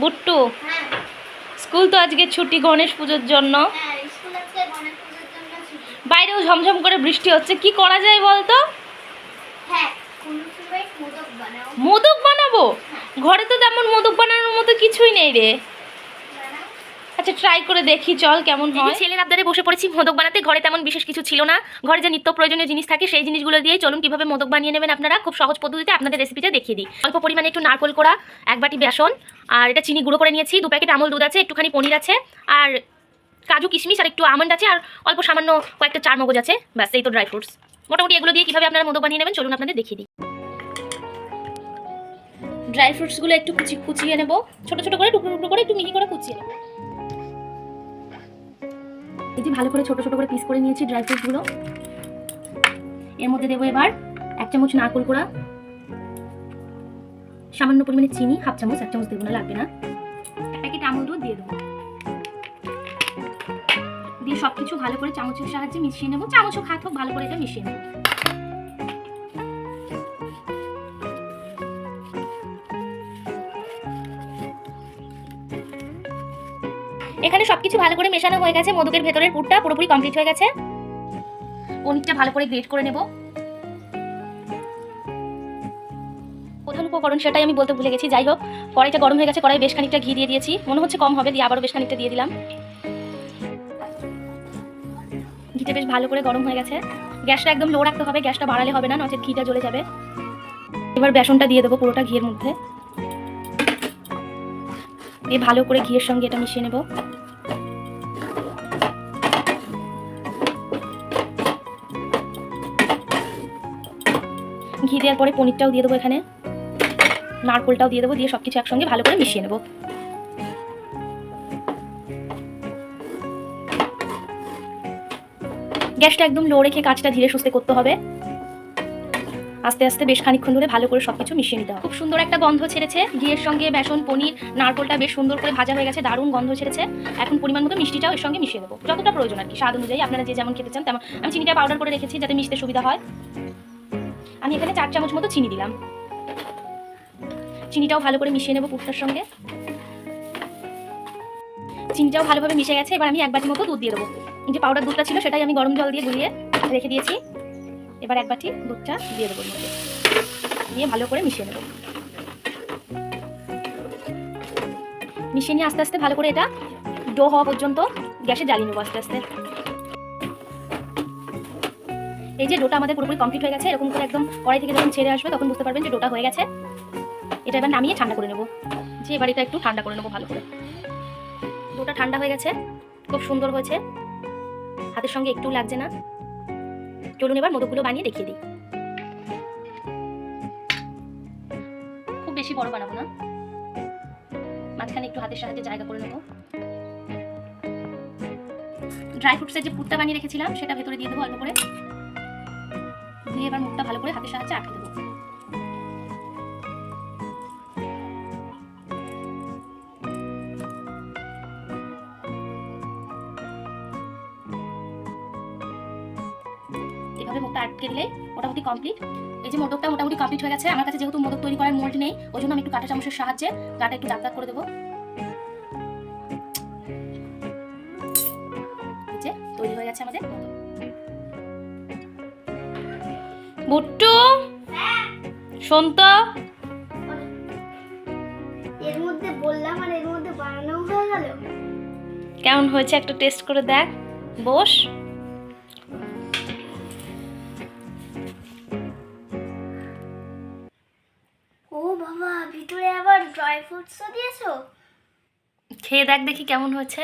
বুট্টু, school তো আজকে ছুটি গণেশ পুজোর জন্য। বাইরেও ঝমঝম করে বৃষ্টি হচ্ছে, কি করা যায় বলতো? মোদক বানাবো? ঘরে তো তেমন মোদক বানানোর মতো কিছুই নেই রে। আচ্ছা ট্রাই করে দেখি, চল কেমন হয়। ছেলের আবদারে বসে পড়েছি মোদক বানাতে। ঘরে তেমন বিশেষ কিছু ছিল না, ঘরে যে নিত্য প্রয়োজনীয় জিনিস থাকে সেই জিনিসগুলো দিয়ে চলুন কিভাবে মোদক বানিয়ে নেবেন আপনারা খুব সহজ পদ্ধতিতে আপনাদের রেসিপিটা দেখিয়ে দিই। অল্প পরিমাণে একটু নারকেল কোড়া, 1 বাটি বেসন, আর এটা চিনি গুঁড়ো করে নিয়েছি, 2 প্যাকেট আমল দুধ আছে, একটুখানি পনির আছে, আর কাজু কিশমিশ আর একটু আমন্ড আছে, আর অল্প সামান্য কয়েকটা চার মগজ আছে, ব্যাস এই তো ড্রাই ফ্রুটস। মোটামুটি এগুলো দিয়ে কিভাবে আপনারা মোদক বানিয়ে নেবেন চলুন আপনাদের দেখিয়ে দিই। ড্রাই ফ্রুটসগুলো একটু কুচিয়ে নেব, ছোট ছোট করে টুকরো টুকরো করে একটু মিহি করে কুচিয়ে নেব। এই যে ভালো করে ছোট ছোট করে পিস করে নিয়েছি ড্রাই ফ্রুটসগুলো। এর মধ্যে দেবো এবার 1 চামচ নারকেল কোড়া, সামান্য পরিমাণে চিনি, 1/2 চামচ, 1 চামচ দেবো না, লাগবে না, 1 প্যাকেট আমল দুধ দিয়ে দেবো। দিয়ে সবকিছু ভালো করে চামচের সাহায্যে মিশিয়ে নেব, চামচও হাত হোক, ভালো করে এটা মিশিয়ে নেব। এখানে সবকিছু ভালো করে মেশানো হয়ে গেছে, মোদকের ভেতরের পুরটা পুরোপুরি কমপ্লিট হয়ে গেছে। পনিরটা ভালো করে গ্রেট করে নেব। প্রধান উপকরণ সেটাই আমি বলতে ভুলে গেছি, যাই হোক কড়াইটা গরম হয়ে গেছে, কড়াই বেশ খানিকটা ঘি দিয়ে দিয়েছি, মনে হচ্ছে কম হবে, দিয়ে আবারও বেশ খানিকটা দিয়ে দিলাম। ঘিটা বেশ ভালো করে গরম হয়ে গেছে, গ্যাসটা একদম লো রাখতে হবে, গ্যাসটা বাড়ালে হবে না, নচেত ঘিটা জ্বলে যাবে। এবার বেসনটা দিয়ে দেবো পুরোটা ঘিয়ের মধ্যে, দিয়ে ভালো করে ঘিয়ের সঙ্গে এটা মিশিয়ে নেব। ঘি দেওয়ার পরে পনিরটাও দিয়ে দেবো, এখানে নারকেলটাও দিয়ে দেবো, দিয়ে সবকিছু একসঙ্গে ভালো করে মিশিয়ে নেব। গ্যাসটা একদম লো রেখে কাজটা ধীরে সুস্থে করতে হবে, আস্তে আস্তে বেশ খানিকক্ষণ ধরে ভালো করে সবকিছু মিশিয়ে নিতে হবে। খুব সুন্দর একটা গন্ধ ছেড়েছে, ঘিয়ের সঙ্গে বেসন পনির নারকেলটা বেশ সুন্দর করে ভাজা হয়ে গেছে, দারুণ গন্ধ ছেড়েছে। এখন পরিমাণ মতো মিষ্টিটাও এর সঙ্গে মিশিয়ে দেবো, যতটা প্রয়োজন আর কি, স্বাদ অনুযায়ী আপনারা যে যেমন খেতে চান তেমন। আমি চিনিটা পাউডার করে রেখেছি যাতে মিশতে সুবিধা হয়। আমি এখানে 4 চামচ মতো চিনি দিলাম, চিনিটাও ভালো করে মিশিয়ে নেব পুরটার সঙ্গে। চিনিটাও ভালোভাবে মিশে গেছে, এবার আমি 1 বাটি মতো দুধ দিয়ে দেবো। যে পাউডার দুধটা ছিল সেটাই আমি গরম জল দিয়ে গুলিয়ে রেখে দিয়েছি, এবার 1 বাটি দুধটা দিয়ে দেবো, দিয়ে ভালো করে মিশিয়ে নেব। মিশিয়ে নিয়ে আস্তে আস্তে ভালো করে এটা ডো হওয়া পর্যন্ত গ্যাসে জ্বালিয়ে নেবো আস্তে আস্তে। এই যে ডোটা আমাদের পুরোপুরি কমপ্লিট হয়ে গেছে, এরকম করে একদম কড়াই থেকে যখন ছেড়ে আসবে তখন বুঝতে পারবেন যে ডোটা হয়ে গেছে। এটা এবার নামিয়ে ঠান্ডা করে নেব, যে এবার এটা একটু ঠান্ডা করে নেবো ভালো করে। ডোটা ঠান্ডা হয়ে গেছে, খুব সুন্দর হয়েছে, হাতের সঙ্গে একটু লাগছে না। চলুন এবার মোদকগুলো বানিয়ে দেখিয়ে দিই। খুব বেশি বড় বানাবো না, মাঝখানে একটু হাতের সাহায্যে জায়গা করে নেব। ড্রাই ফ্রুটসের যে পুরটা বানিয়ে রেখেছিলাম সেটা ভেতরে দিয়ে দেবো অল্প করে, দিয়ে এবার মুখটা ভালো করে হাতের সাহায্যে আটকে দেবো। এভাবে মুখটা আটকে দিলে মোটামুটি কমপ্লিট। এই যে মোদকটা মোটামুটি কমপ্লিট হয়ে গেছে। আমার কাছে যেহেতু মোদক তৈরি করার মোল্ড নেই, ওই জন্য আমি একটু কাঁটা চামচের সাহায্যে গাটা একটু দাগ দাগ করে দেবো। যে তৈরি হয়ে গেছে আমাদের মোদক। বুট্টু শোন তো, এর মধ্যে বললাম আর এর মধ্যে বানানো হয়ে গেল। কেমন হয়েছে একটু টেস্ট করে দেখ, বস। ও বাবা, ভিতরে আবার ড্রাই ফ্রুটসও দিয়েছো? খেয়ে দেখ দেখি কেমন হয়েছে।